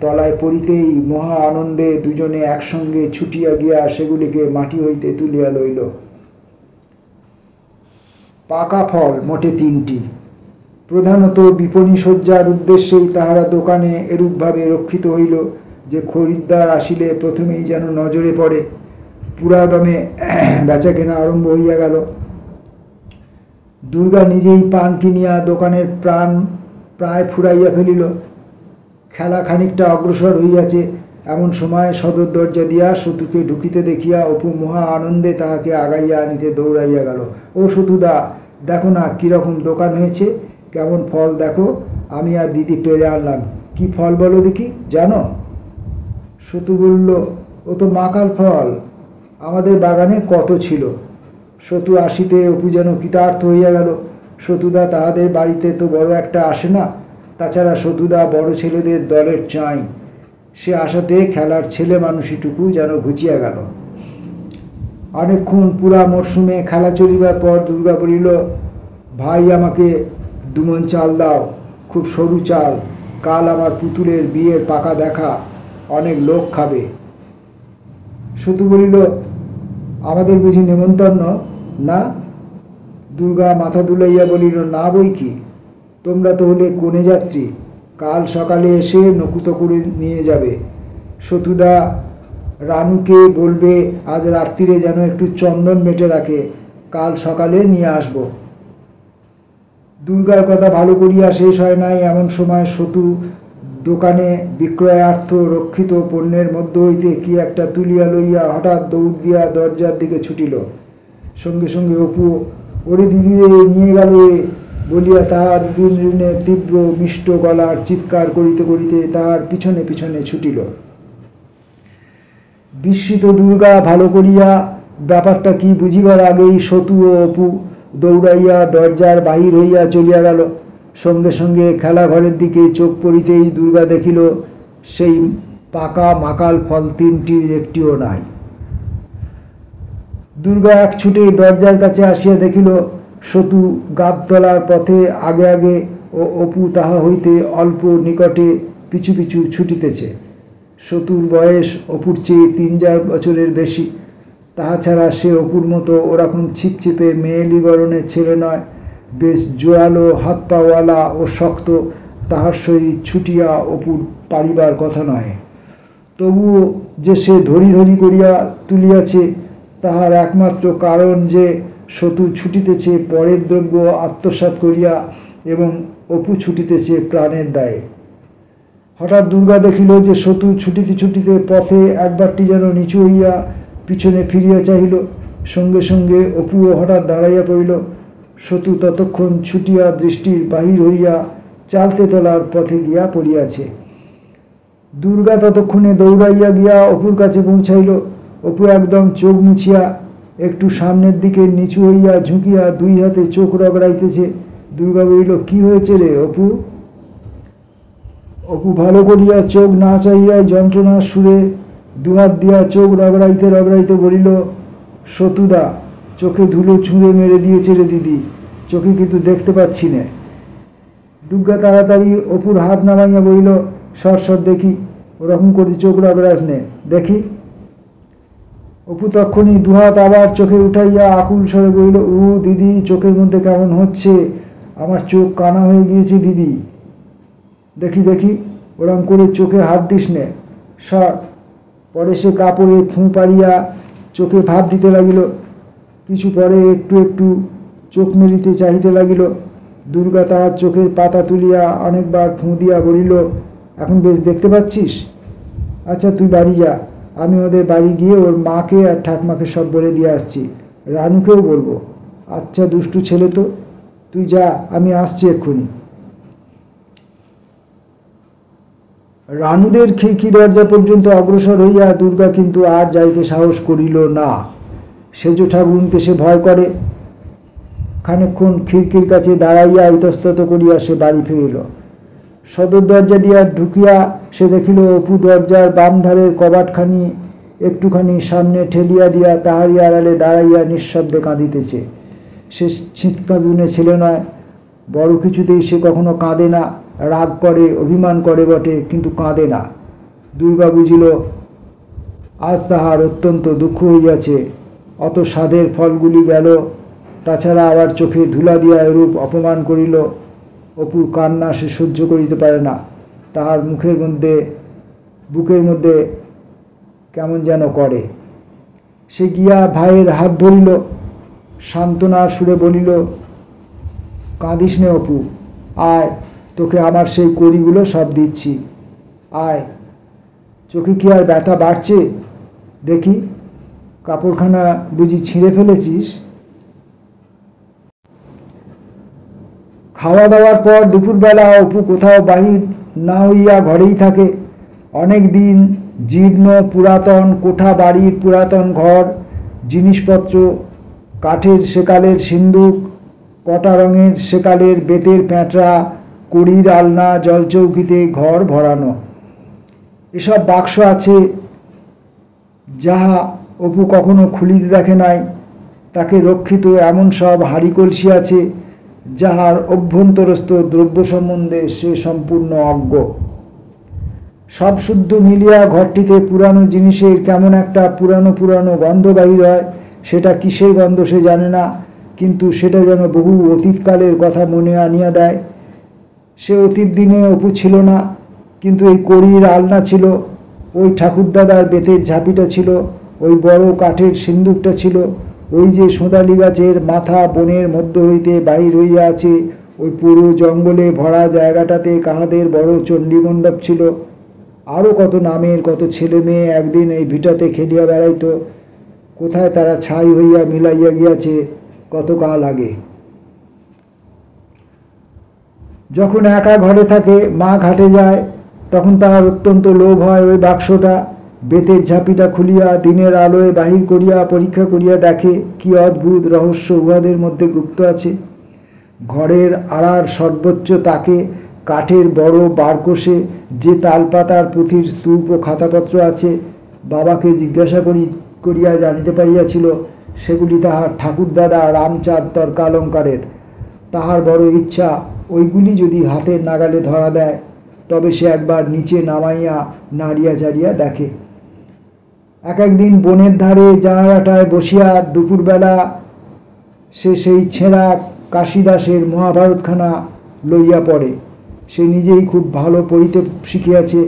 তলায় পড়িতেই মহা আনন্দে দুজনে একসঙ্গে ছুটিয়া গিয়া সেগুলিকে মাটি হইতে তুলিয়া লইল। পাকা ফল মোটে 3টি, প্রধানত বিপণী সজ্জার উদ্দেশ্যেই তাহারা দোকানে এরূপভাবে রক্ষিত হইল যে খরিদ্দার আসিলে প্রথমেই যেন নজরে পড়ে। পুরাদমে বেচাকেনা আরম্ভ হইয়া গেল। দুর্গা নিজেই পান কিনিয়া দোকানের প্রাণ প্রায় ফুরাইয়া ফেলিল। খেলা খানিকটা অগ্রসর হইয়াছে, এমন সময় সদর দরজা দিয়া সতুকে ঢুকিতে দেখিয়া অপু মহা আনন্দে তাহাকে আগাইয়া আনিতে দৌড়াইয়া গেল। ও সতুদা, দেখো না কীরকম দোকান হয়েছে, কেমন ফল দেখো, আমি আর দিদি পেরে আনলাম। কি ফল বলো দেখি, জানো? সতু বলল, ও তো মাকাল ফল, আমাদের বাগানে কত ছিল। সতু আসিতে অপু যেন কৃতার্থ হইয়া গেল। সতুদা তাহাদের বাড়িতে তো বড় একটা আসে না, তাছাড়া সতুদা বড় ছেলেদের দলের চাই। সে আশাতে খেলার ছেলে মানুষটুকু যেন ঘুচিয়া গেল। অনেকক্ষণ পুরা মরশুমে খেলা চলিবার পর দুর্গা বলিল, ভাই আমাকে 2 মণ চাল দাও, খুব সরু চাল, কাল আমার পুতুলের বিয়ের পাকা দেখা, অনেক লোক খাবে। সতু বলিল, আমাদের বুঝি নেমন্তন্ন না? দুর্গা মাথা দুলাইয়া বলিল, না বই কি, তোমরা তো হলে কনে যাত্রী, কাল সকালে এসে নকুত করে নিয়ে যাবে। সতুদা রানুকে বলবে আজ রাত্রিরে যেন একটু চন্দন বেটে রাখে, কাল সকালে নিয়ে আসব। দুর্গার কথা ভালো করিয়া শেষ হয় নাই, এমন সময় সতু দোকানে বিক্রয়ার্থ রক্ষিত পণ্যের মধ্য হইতে কি একটা তুলিয়া লইয়া হঠাৎ দৌড় দিয়া দরজার দিকে ছুটিল। সঙ্গে সঙ্গে অপু, ওরে দিদিরে নিয়ে গেল এ বলিয়া তাহার ঋণে তীব্র মিষ্ট গলার চিৎকার করিতে করিতে তাহার পিছনে পিছনে ছুটিল। বিস্মিত দুর্গা ভালো করিয়া ব্যাপারটা কি বুঝিবার আগেই সতু ও অপু দৌড়াইয়া দরজার বাহির হইয়া চলিয়া গেল। সঙ্গে সঙ্গে খেলা ঘরের দিকে চোখ পড়িতেই দুর্গা দেখিল সেই পাকা মাকাল ফল 3টির একটিও নাই। দুর্গা এক ছুটে দরজার কাছে আসিয়া দেখিল সতু গাবতলার পথে আগে আগে ও অপু তাহা হইতে অল্প নিকটে পিছু পিছু ছুটিতেছে। সতুর বয়স অপুর চেয়ে 3-4 বছরের বেশি। তাহা ছাড়া সে অপুর মতো ওরকম ছিপছিপে মেয়েলি গড়নের ছেলে নয়, বেশ জোয়ালো হাত পাওয়ালা ও শক্ত। তাহার সহিত ছুটিয়া অপুর পারিবার কথা নয়। তবুও যে সে ধরি ধরি করিয়া তুলিয়াছে তাহার একমাত্র কারণ যে সতু ছুটিতেছে পরের দ্রব্য আত্মসাৎ করিয়া এবং অপু ছুটিতেছে প্রাণের দায়ে। হঠাৎ দুর্গা দেখিল যে সতু ছুটিতে ছুটিতে পথে একবারটি যেন নিচু হইয়া পিছনে ফিরিয়া চাহিল। সঙ্গে সঙ্গে অপুও হঠাৎ দাঁড়াইয়া পড়িল। সতু ততক্ষণ ছুটিয়া দৃষ্টির বাহির হইয়া চালতে তলার পথে গিয়া পড়িয়াছে। দুর্গা ততক্ষণে দৌড়াইয়া গিয়া অপুর কাছে পৌঁছাইল। অপু একদম চোখ মুছিয়া একটু সামনের দিকে নিচু হইয়া ঝুঁকিয়া 2 হাতে চোখ রগড়াইতেছে। দুর্গা বলিল, কি হয়েছে রে অপু? অপু ভালো করিয়া চোখ না চাইয়া যন্ত্রণার সুরে 2 হাত দিয়া চোখ রগড়াইতে রগড়াইতে বলিল, সতুদা, চোখে ধুলো ছুঁড়ে মেরে দিয়েছে রে দিদি, চোখে কিন্তু দেখতে পাচ্ছি না। দুর্গা তাড়াতাড়ি অপুর হাত নামাইয়া বলিল, সর সর দেখি, ওরকম করে চোখ রগড়াস নে, দেখি। অপু তখনই 2 হাত আবার চোখে উঠাইয়া আকুল স্বরে বলিল, ও দিদি, চোখের মধ্যে কেমন হচ্ছে, আমার চোখ কানা হয়ে গিয়েছে দিদি, দেখি দেখি, ওরকম করে চোখে হাত দিস নে, সর। পরে সে কাপড়ে ফুঁ পাড়িয়া চোখে ভাপ দিতে লাগিল। কিছু পরে একটু একটু চোখ মেলিতে চাহিতে লাগিল। দুর্গা তাহার চোখের পাতা তুলিয়া অনেকবার ফুঁ দিয়া বলিল, এখন বেশ দেখতে পাচ্ছিস? আচ্ছা তুই বাড়ি যা, আমি ওদের বাড়ি গিয়ে ওর মাকে আর ঠাকমাকে সব বলে দিয়ে আসছি, রানুকেও বলবো। আচ্ছা দুষ্টু ছেলে তো, তুই যা, আমি আসছি এক্ষুনি। রানুদের খিড়কি দরজা পর্যন্ত অগ্রসর হইয়া দুর্গা কিন্তু আর যাইতে সাহস করিল না। সেজ ঠাকুরকে সে ভয় করে। খানিকক্ষণ খিড়কির কাছে দাঁড়াইয়া ইতস্তত করিয়া সে বাড়ি ফিরিল। সদর দরজা দিয়া ঢুকিয়া সে দেখিল অপু দরজার বাম ধারের কবাটখানি একটুখানি সামনে ঠেলিয়া দিয়া তাহারই আড়ালে দাঁড়াইয়া নিঃশব্দে কাঁদিতেছে। সে শীতকাঁদুনে ছেলে নয়, বড় কিছুতেই সে কখনো কাঁদে না, রাগ করে, অভিমান করে বটে, কিন্তু কাঁদে না। দুর্গা বুঝিল আজ তাহার অত্যন্ত দুঃখ হইয়াছে, অত স্বাদের ফলগুলি গেল, তাছাড়া আবার চোখে ধুলা দিয়া এরূপ অপমান করিল। অপুর কান্না সে সহ্য করিতে পারে না। তাহার বুকের মধ্যে কেমন যেন করে। সে গিয়া ভাইয়ের হাত ধরিল, সান্ত্বনার সুরে বলিল, কাঁদিস নে অপু, আয়, তোকে আমার সেই কড়িগুলো সব দিচ্ছি, আয়। চোখে কি আর ব্যথা বাড়ছে? দেখি, কাপড়খানা বুঝি ছিঁড়ে ফেলেছিস? খাওয়া দাওয়ার পর দুপুরবেলা অপু কোথাও বাহির না হইয়া ঘরেই থাকে। অনেক দিন জীর্ণ পুরাতন কোঠা বাড়ির পুরাতন ঘর, জিনিসপত্র, কাঠের সেকালের সিন্দুক, কটা রঙের সেকালের বেতের প্যাঁটরা, কড়ির আলনা, জলচৌকিতে ঘর ভরানো। এসব বাক্স আছে, যাহা অপু কখনো খুলিতে দেখে নাই। তাকে রক্ষিত এমন সব হাঁড়ি কলসি আছে, যাহার অভ্যন্তরস্থ দ্রব্য সম্বন্ধে সে সম্পূর্ণ অজ্ঞ। সব শুদ্ধ মিলিয়া ঘরটিতে পুরানো জিনিসের কেমন একটা পুরানো পুরানো গন্ধ বাহির হয়। সেটা কিসের গন্ধ সে জানে না, কিন্তু সেটা যেন বহু অতীতকালের কথা মনে আনিয়া দেয়। সে অতীত দিনে অপু ছিল না, কিন্তু এই কড়ির আলনা ছিল, ওই ঠাকুরদাদার বেতের ঝাঁপিটা ছিল, ওই বড় কাঠের সিন্দুকটা ছিল, ওই যে সোঁদালি গাছের মাথা বনের মধ্য হইতে বাহির হইয়া আছে, ওই পুরো জঙ্গলে ভরা জায়গাটাতে কাহাদের বড় চণ্ডীমণ্ডপ ছিল। আরও কত নামের কত ছেলে মেয়ে একদিন এই ভিটাতে খেলিয়া বেড়াইত। কোথায় তারা ছাই হইয়া মিলাইয়া গিয়াছে কত কাল আগে। যখন একা ঘরে থাকে, মা ঘাটে যায়, তখন তাহার অত্যন্ত লোভ হয় ওই বাক্সটা, বেতের ঝাঁপিটা খুলিয়া দিনের আলোয় বাহির করিয়া পরীক্ষা করিয়া দেখে কি অদ্ভুত রহস্য উহাদের মধ্যে গুপ্ত আছে। ঘরের আড়ার সর্বোচ্চ তাকে কাঠের বড় বারকোষে যে তালপাতার পুঁথির স্তূপ ও খাতাপত্র আছে, বাবাকে জিজ্ঞাসা করিয়া জানিতে পারিয়াছিল সেগুলি তাহার ঠাকুরদাদা রামচাঁদ তর্কালঙ্কারের। তাহার বড় ইচ্ছা ওইগুলি যদি হাতের নাগালে ধরা দেয়, তবে সে একবার নিচে নামাইয়া নাড়িয়া চাড়িয়া দেখে। একদিন বনের ধারে জানালাটায় বসিয়া দুপুরবেলা সে সেই ছেঁড়া কাশিদাসের মহাভারতখানা লইয়া পড়ে। সে নিজেই খুব ভালো পড়িতে শিখিয়াছে।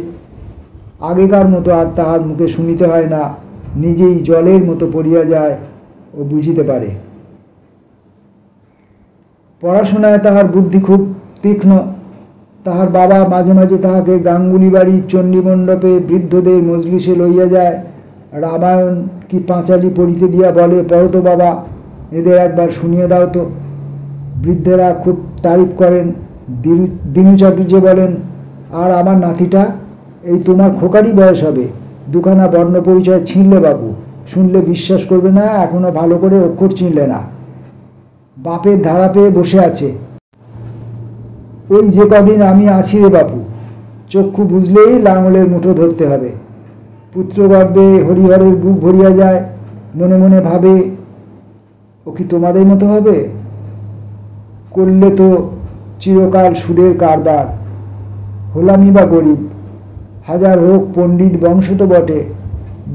আগেকার মতো আর তাহার মুখে শুনিতে হয় না, নিজেই জলের মতো পড়িয়া যায় ও বুঝিতে পারে। পড়াশোনায় তাহার বুদ্ধি খুব তীক্ষ্ণ। তাহার বাবা মাঝে মাঝে তাহাকে গাঙ্গুলি বাড়ির চণ্ডীমণ্ডপে বৃদ্ধদের মজলিসে লইয়া যায়, রামায়ণ কি পাঁচালি পড়িতে দিয়া বলে, পড়ো তো বাবা, এদের একবার শুনিয়ে দাও তো। বৃদ্ধেরা খুব তারিফ করেন। দিনু চাটুর্যে বলেন, আর আমার নাতিটা, এই তোমার খোকারই বয়স হবে, দুখানা বর্ণ পরিচয় ছিনলে বাবু, শুনলে বিশ্বাস করবে না এখনো ভালো করে অক্ষর চিনলে না। বাপের ধারা পেয়ে বসে আছে। ওই যে কদিন আমি আছি রে বাপু, চক্ষু বুঝলেই লাঙলের মুঠো ধরতে হবে। পুত্রগর্বে হরিহরের বুক ভরিয়া যায়। মনে মনে ভাবে, ও কি তোমাদের মতো হবে? করলে তো চিরকাল সুদের কারবার, হলামই বা গরিব। হাজার হোক পণ্ডিত বংশ তো বটে,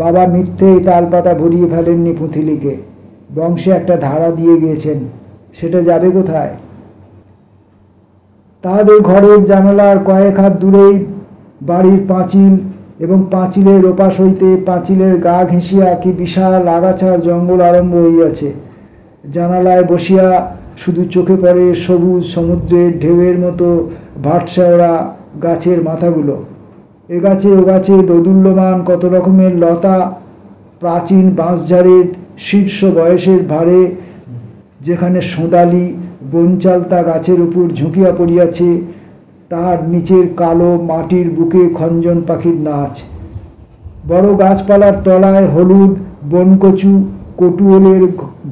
বাবা মিথ্যেই তালপাতা ভরিয়ে ফেলেননি পুঁথিলিকে, বংশে একটা ধারা দিয়ে গিয়েছেন, সেটা যাবে কোথায়? তাহাদের ঘরের জানালার কয়েক হাত দূরেই বাড়ির পাঁচিল, এবং পাঁচিলের ওপাশ হইতে পাঁচিলের গা ঘেঁষিয়া কি বিশাল আগাছার জঙ্গল আরম্ভ হইয়াছে। জানালায় বসিয়া শুধু চোখে পড়ে সবুজ সমুদ্রের ঢেউয়ের মতো ভাটশেওড়া গাছের মাথাগুলো। এ গাছে ও গাছে দোদুল্যমান কত রকমের লতা, প্রাচীন বাঁশঝাড়ের শীর্ষ বয়সের ভারে যেখানে সোঁদালি বনচালতা গাছের উপর ঝুঁকিয়া পড়িয়াছে, তাহার নিচের কালো মাটির বুকে খঞ্জন পাখির নাচ। বড় গাছপালার তলায় হলুদ বনকচু, কটুয়োলের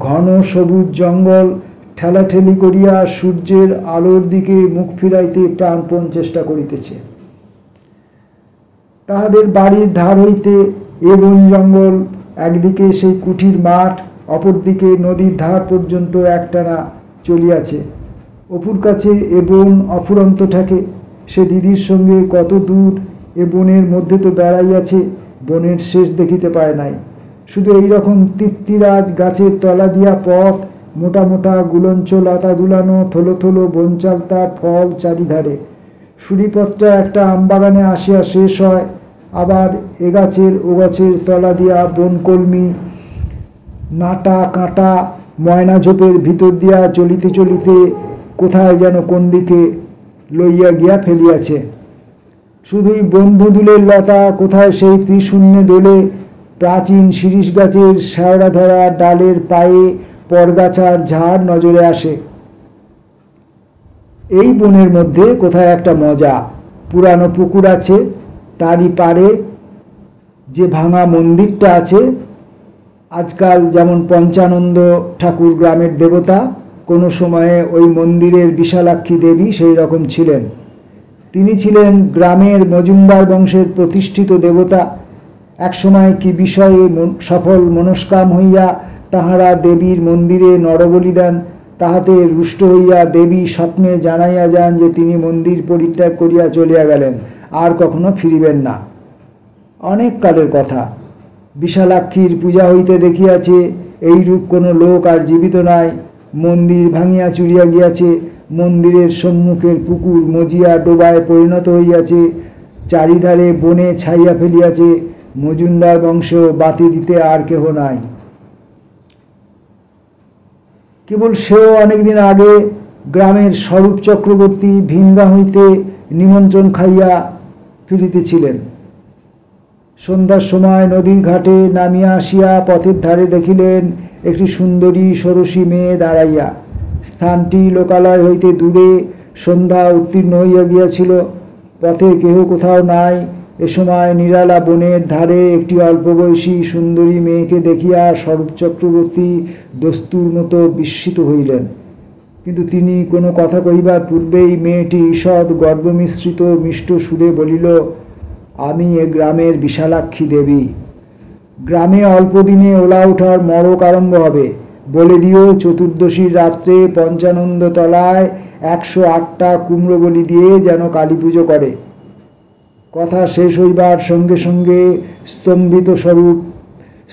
ঘন সবুজ জঙ্গল ঠেলাঠেলি করিয়া সূর্যের আলোর দিকে মুখ ফিরাইতে প্রাণপণ চেষ্টা করিতেছে। তাহাদের বাড়ির ধার হইতে এ বন জঙ্গল, একদিকে সেই কুঠির মাঠ, অপরদিকে নদীর ধার পর্যন্ত একটানা চলিয়াছে। অপুর কাছে এ বন অফুরন্ত ঠেকে। সে দিদির সঙ্গে কত দূর এ বনের মধ্যে তো বেড়াইয়াছে, বনের শেষ দেখিতে পায় নাই। শুধু এইরকম তৃপ্তিরাজ গাছের তলা দিয়া পথ, মোটা মোটা গুলঞ্চ লতা দুলানো থলো থলো বনচালতার ফল চারিধারে। সুরিপথটা একটা আমবাগানে আসিয়া শেষ হয়, আবার এ গাছের ও গাছের তলা দিয়া বনকলমি নাটা কাঁটা ময়না ঝোপের ভিতর দিয়া চলিতে চলিতে কোথায় যেন কোন দিকে লইয়া গিয়া ফেলিয়াছে। শুধুই বনভুদুলের লতা কোথায় সেই ত্রিশূন্যে দোলে, প্রাচীন শিরীষ গাছের শেওড়া ধরা ডালের পায়ে পরগাছার ঝাড় নজরে আসে। এই বনের মধ্যে কোথায় একটা মজা, পুরানো পুকুর আছে, তারই পারে যে ভাঙা মন্দিরটা আছে। আজকাল যেমন পঞ্চানন্দ ঠাকুর গ্রামের দেবতা, কোনো সময়ে ওই মন্দিরের বিশালাক্ষী দেবী সেই রকম ছিলেন। তিনি ছিলেন গ্রামের মজুমদার বংশের প্রতিষ্ঠিত দেবতা। একসময় কি বিষয়ে সফল মনস্কাম হইয়া তাহারা দেবীর মন্দিরে নরবলি দেন, তাহাতে রুষ্ট হইয়া দেবী স্বপ্নে জানাইয়া যান যে তিনি মন্দির পরিত্যাগ করিয়া চলিয়া গেলেন, আর কখনো ফিরিবেন না। অনেক কালের কথা। বিশালাক্ষীর পূজা হইতে দেখিয়াছে এইরূপ কোনো লোক আর জীবিত নাই। মন্দির ভাঙিয়া চুরিয়া গিয়াছে, মন্দিরের সম্মুখের পুকুর মজিয়া ডোবায় পরিণত হইয়াছে, চারিধারে বনে ছাইয়া ফেলিয়াছে। মজুমদার বংশেও বাতি দিতে আর কেহ নাই। কেবল সেও অনেকদিন আগে গ্রামের স্বরূপ চক্রবর্তী ভিনগা হইতে নিমন্ত্রণ খাইয়া ফিরিতেছিলেন। সন্ধ্যার সময় নদীর ঘাটে নামিয়া আসিয়া পথের ধারে দেখিলেন একটি সুন্দরী ষোড়শী মেয়ে দাঁড়াইয়া। স্থানটি লোকালয় হইতে দূরে, সন্ধ্যা উত্তীর্ণ হইয়া গিয়াছিল, পথে কেহ কোথাও নাই। এ সময় নিরালা বনের ধারে একটি অল্প বয়সী সুন্দরী মেয়েকে দেখিয়া স্বরূপ চক্রবর্তী দস্তুর মতো বিস্মিত হইলেন। কিন্তু তিনি কোনো কথা কহিবার পূর্বেই মেয়েটি ঈষৎ গর্বমিশ্রিত মিষ্ট সুরে বলিল, আমি এ গ্রামের বিশালাক্ষী দেবী। গ্রামে অল্পদিনে ওলা ওঠার মড়ক আরম্ভ হবে। বলে দিও চতুর্দশীর রাত্রে পঞ্চানন্দ তলায় 108টা কুমড়ো বলি দিয়ে যেন কালী পুজো করে। কথা শেষ হইবার সঙ্গে সঙ্গে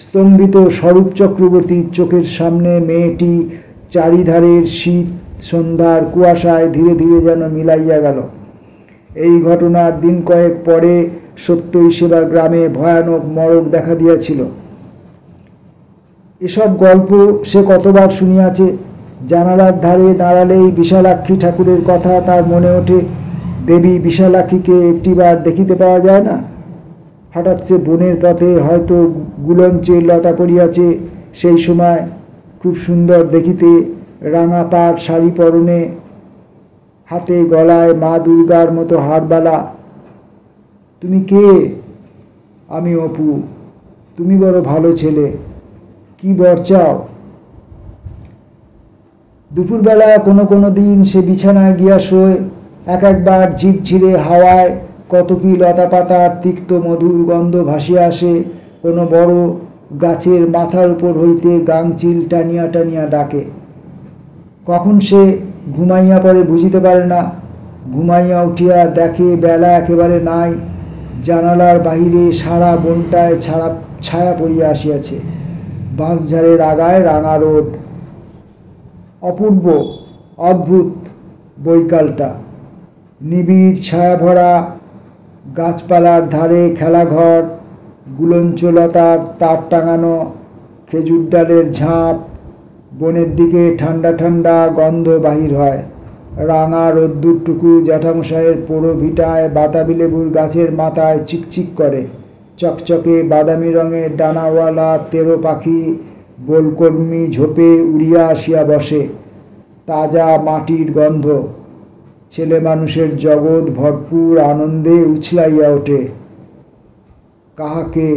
স্তম্ভিত স্বরূপ চক্রবর্তীর চোখের সামনে মেয়েটি চারিধারের শীত সন্ধ্যার কুয়াশায় ধীরে ধীরে যেন মিলাইয়া গেল। এই ঘটনার দিন কয়েক পরে সত্যই সেবার গ্রামে ভয়ানক মড়ক দেখা দিয়াছিল। এসব গল্প সে কতবার শুনিয়াছে। জানালার ধারে দাঁড়ালেই বিশালাক্ষী ঠাকুরের কথা তার মনে ওঠে। দেবী বিশালাক্ষীকে একটিবার দেখিতে পাওয়া যায় না? হঠাৎ সে বনের পথে হয়তো গুলঞ্চের লতা পড়িয়াছে, সেই সময় খুব সুন্দর দেখিতে রাঙা পাট শাড়ি পরনে, হাতে গলায় মা দুর্গার মতো হারবালা। তুমি কে? আমি অপু। তুমি বড় ভালো ছেলে, কি বর চাও? দুপুরবেলা কোনো কোনো দিন সে বিছানায় গিয়া শোয়। একবার ঝিরঝিরে হাওয়ায় কত কি লতা পাতার তিক্ত মধুর গন্ধ ভাসিয়া আসে। কোনো বড় গাছের মাথার উপর হইতে গাংচিল টানিয়া টানিয়া ডাকে। কখন সে ঘুমাইয়া পড়ে বুঝিতে পারে না। ঘুমাইয়া উঠিয়া দেখে বেলা একেবারে নাই। জানালার বাহিরে সারা বনটায় ছায়া পড়িয়া আসিয়াছে। বাঁশঝাড়ের আগায় রাঙা রোদ। অপূর্ব অদ্ভুত বৈকালটা। নিবিড় ছায়া ভরা গাছপালার ধারে খেলাঘর, গুলঞ্চলতার তার টাঙানো, খেজুর ডালের ঝাঁপ। বনের দিকে ঠান্ডা ঠান্ডা গন্ধ বাহির হয়। রাঙা রোদ্দুরটুকু জ্যাঠামশাইয়ের পোড়ো ভিটায় বাতাবি লেবুর গাছের মাথায় চিকচিক করে। চকচকে বাদামি রঙের ডানাওয়ালা তেরো পাখি বনকলমি ঝোপে উড়িয়া আসিয়া বসে। তাজা মাটির গন্ধ। ছেলে মানুষের জগৎ ভরপুর আনন্দে উছলাইয়া ওঠে। কাহাকে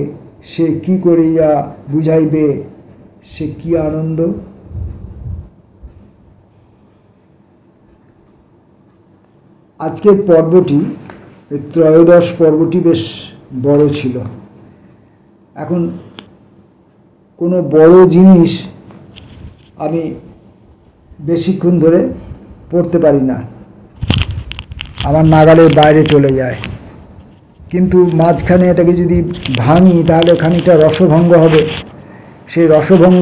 সে কি করিয়া বুঝাইবে সে কি আনন্দ? আজকের পর্বটি, ত্রয়োদশ পর্বটি বেশ বড় ছিল। এখন কোনো বড় জিনিস আমি বেশিক্ষণ ধরে পড়তে পারি না, আমার নাগালের বাইরে চলে যায়। কিন্তু মাঝখানে এটাকে যদি ভাঙি তাহলে খানিকটা রসভঙ্গ হবে। সেই রসভঙ্গ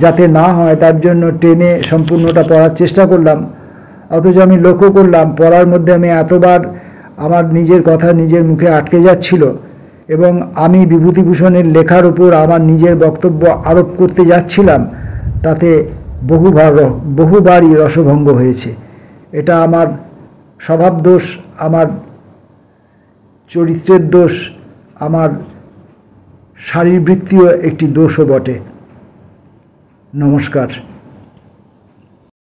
যাতে না হয় তার জন্য টেনে সম্পূর্ণটা পড়ার চেষ্টা করলাম। অথচ আমি লক্ষ্য করলাম পড়ার মধ্যে আমি এতবার আমার নিজের কথা নিজের মুখে আটকে যাচ্ছিল এবং আমি বিভূতিভূষণের লেখার উপর আমার নিজের বক্তব্য আরোপ করতে যাচ্ছিলাম, তাতে বহুবারই রসভঙ্গ হয়েছে। এটা আমার স্বভাব দোষ, আমার চরিত্রের দোষ, আমার শারীরবৃত্তীয় একটি দোষও বটে। নমস্কার।